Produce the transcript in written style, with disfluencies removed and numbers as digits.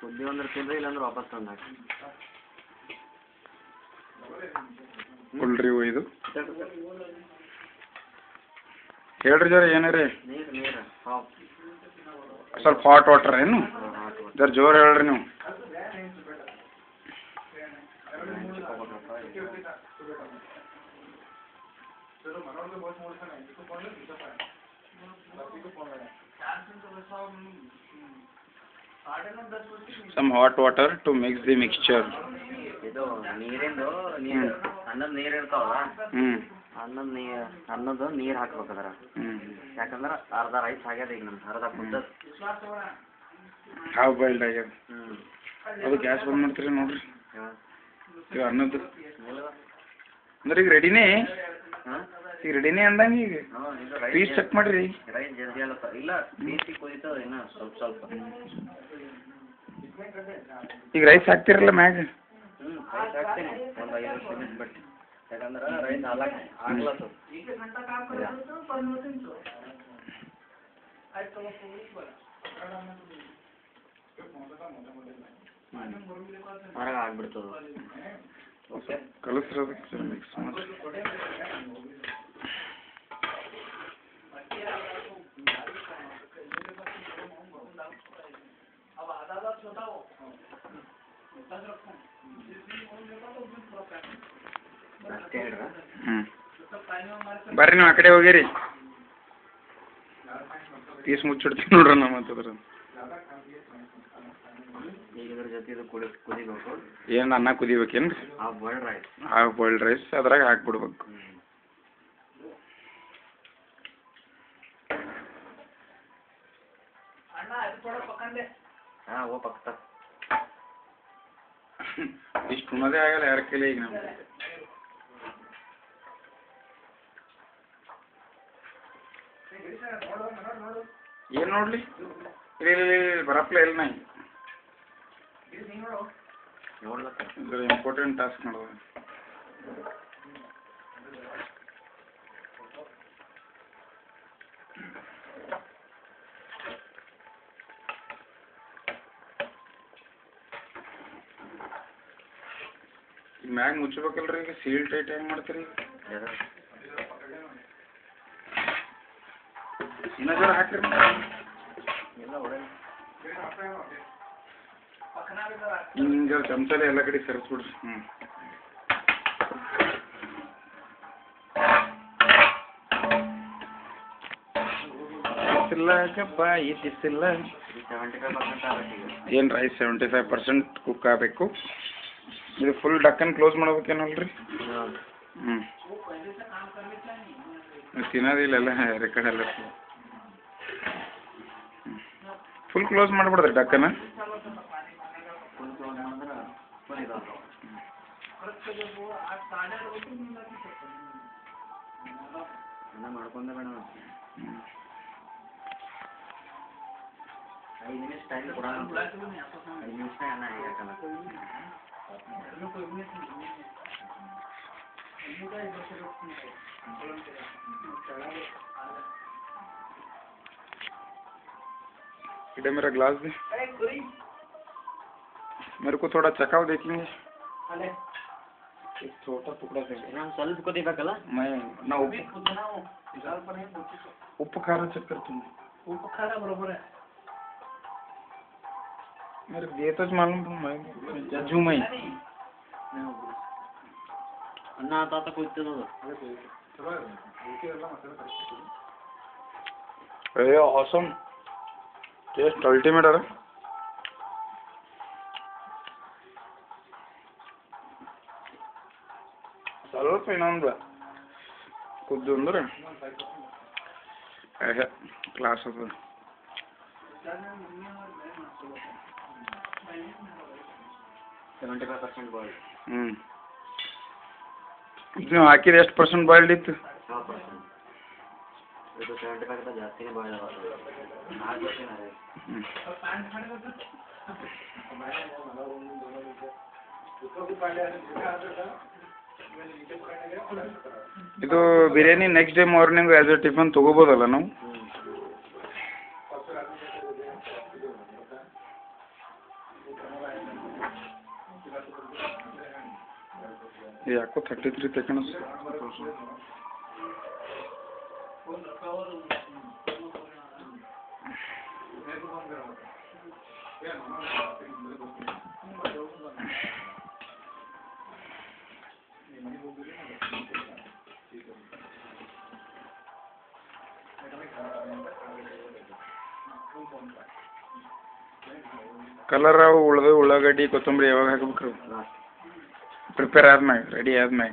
ಕುದ್ದಿ ಅಂದ್ರೆ ತಿನ್ರಿ ಇಲ್ಲಾಂದ್ರೆ ವಾಪಸ್ ತಂದಾಗ ಕುಲ್ರಿ ಇದು ಹೇಳ್ರಿ ಜರ ಏನಾರಿ ನೀರು ಸ್ವಲ್ಪ ಹಾಟ್ ವಾಟರ್ ಏನು ಜರ ಜೋರು ಹೇಳ್ರಿ ನೀವು some hot water to mix the mixture ಇದು ನೀರಿಂದು ನೀರು ಅನ್ನದ ನೀರು ಇರ್ತಾವಲ್ಲ ಅನ್ನದ ನೀರು ಹಾಕ್ಬೇಕದ್ರ ಯಾಕಂದ್ರೆ ಅರ್ಧ ರೈಸ್ ಆಗ್ಯದ ಈಗ ನಮ್ದು ಅರ್ಧ ಕುದ್ದ ಹಾಫ್ ಬಾಯ್ಲ್ಡ್ ಆಗ್ಯದ ಅದು ಗ್ಯಾಸ್ ಬಂದ್ ಮಾಡ್ತೀರಿ ನೋಡ್ರಿ ಈಗ ಅನ್ನದ್ದು ಅಂದ್ರೆ ಈಗ ರೆಡಿನೇ ಈಗ ರೆಡಿನೇ ಅಂದಂಗೆ ಈಗ ಪೀಸ್ ಚೆಕ್ ಮಾಡಿರಿ ರೈಸ್ ಜಲ್ದಿ ಅಲ್ಲ ಇಲ್ಲ ಪೀಸಿ ಕುದಿತಾವ ಇನ್ನು ಸ್ವಲ್ಪ ಈಗ ರೈಸ್ ಹಾಕ್ತಿರಲ್ಲ ಮ್ಯಾಗ ರೈಸ್ ಹಾಕ್ತೀನಿ ಒಂದು 5 ನಿಮಿಷ ಬಿಟ್ಟು ಯಾಕಂದ್ರೆ ರೈಸ್ ಆಗ್ಲತ್ತು ಹೊರಗೆ ಆಗ್ಬಿಡ್ತದ ಕಲಿಸ್ರೋದಕ್ಕೆ ಮಿಕ್ಸ್ ಮಾಡಿ ಬರ್ರಿ ನೀವು ಆ ಕಡೆ ಹೋಗಿರಿ ಪೀಸ್ ಮುಚ್ಚಿಡ್ತೀವಿ ನೋಡ್ರಿ ನಮ್ಮ ಅಂತಂದ್ರೆ ಈಗ ಇದ್ರ ಜೊತೆ ಇದು ಕುದಿಬೇಕು ಏನು ಅನ್ನ ಕುದಿಬೇಕೇನ್ರಿ ಹಾಫ್ ಬಾಯ್ಲ್ಡ್ ರೈಸ್ ಅದ್ರಾಗ ಹಾಕ್ಬಿಡ್ಬೇಕು ಹಾಂ ಓ ಪಕ್ಕ ಇಷ್ಟು ಉಣ್ಣೋದೇ ಆಗಲ್ಲ ಯಾರ ಕೈಲಿ ಈಗ ನಮ್ಗೆ ಏನು ನೋಡ್ಲಿ ಇಲ್ಲಿ ಬರಪ್ಲ ಇಲ್ಲ ನಾ ಇದ್ರ ಇಂಪಾರ್ಟೆಂಟ್ ಟಾಸ್ಕ್ ಮಾಡೋದು ಈಗ ಮ್ಯಾಗ ಮುಚ್ಚಬೇಕಲ್ರಿ ಈಗ ಸೀಲ್ ಟೈಟ್ ಹೆಂಗೆ ಮಾಡ್ತೀರಿ ಇನ್ನೂ ಜರ ಹಾಕ್ರಿ ಹಿಂಗೆ ಜರ ಚಮಚಲೆ ಎಲ್ಲ ಕಡೆ ಸರಿಸ್ಬಿಡ್ರಿ ಬಿಸಿಲಾಗಪ್ಪ ಈ ಬಿಸಿಲ ಏನು ರೈಸ್ 75% ಕುಕ್ ಆಗಬೇಕು ಇದು ಫುಲ್ ಡಕ್ಕನ್ ಕ್ಲೋಸ್ ಮಾಡ್ಬೇಕೇನಲ್ರಿ ತಿನ್ನೋದಿಲ್ಲ ರೆಕಾರ್ಡ್ ಎಲ್ಲ ಫುಲ್ ಕ್ಲೋಸ್ ಮಾಡ್ಬಿಡ್ರಿ ಡಕ್ಕನ ಮಾಡ್ಕೊಂಡೆ ಬೇಡ 5 ನಿಮಿಷ ಟೈಮ್ ಕೊಡ 5 ನಿಮಿಷ ಅನ್ನ ಹೇಗಲ್ಲ इधर मेरा ग्लास दे मेरे को थोड़ा चकाव देख लेंगे एक छोटा टुकड़ा दे ಸ್ವಲ್ಪ ಕುದಿಬೇಕಲ್ಲ मैं ना उप्पु खारा चेक कर तुम ಉಪ್ಪು ಖಾರ बरोबर है मेरे ये तो मालूम मैं जजू मैं ಅನ್ನ ತಾತ ಕುದಿತದ अरे ऑसम टेस्ट अल्टीमेट अरे ಸ್ವಲ್ಪ ಇನ್ನೊಂದು ಕುದ್ದು ಅಂದ್ರೆ ಕ್ಲಾಸ್ ಅದು 75% ಬಾಯ್ಲ್ಡ್ ಈಗ ನೀವು ಹಾಕಿದ ಎಷ್ಟು ಪರ್ಸೆಂಟ್ ಬಾಯ್ಲ್ಡ್ ಇತ್ತು ಇದು 75 ಜಾಸ್ತಿನೇ ಬಾಯ್ಲ್ಡ್ ಆಗುತ್ತೆ ಇದು biryani next day morning as a tiffin ತೊಗೋಬೋದಲ್ಲ ನಾವು ಯಾಕೋ 33 ಸೆಕೆಂಡ್ಸ್. ಕಲರ್ ಉಳ್ಳಾಗಡ್ಡಿ ಕೊತ್ತಂಬರಿ ಯಾವಾಗ ಹಾಕ್ಬೇಕ್ರಿ? ಪ್ರಿಪೇರ್ ಆದ್ಮ್ಯಾಗ, ರೆಡಿ ಆದ್ಮ್ಯಾಗ.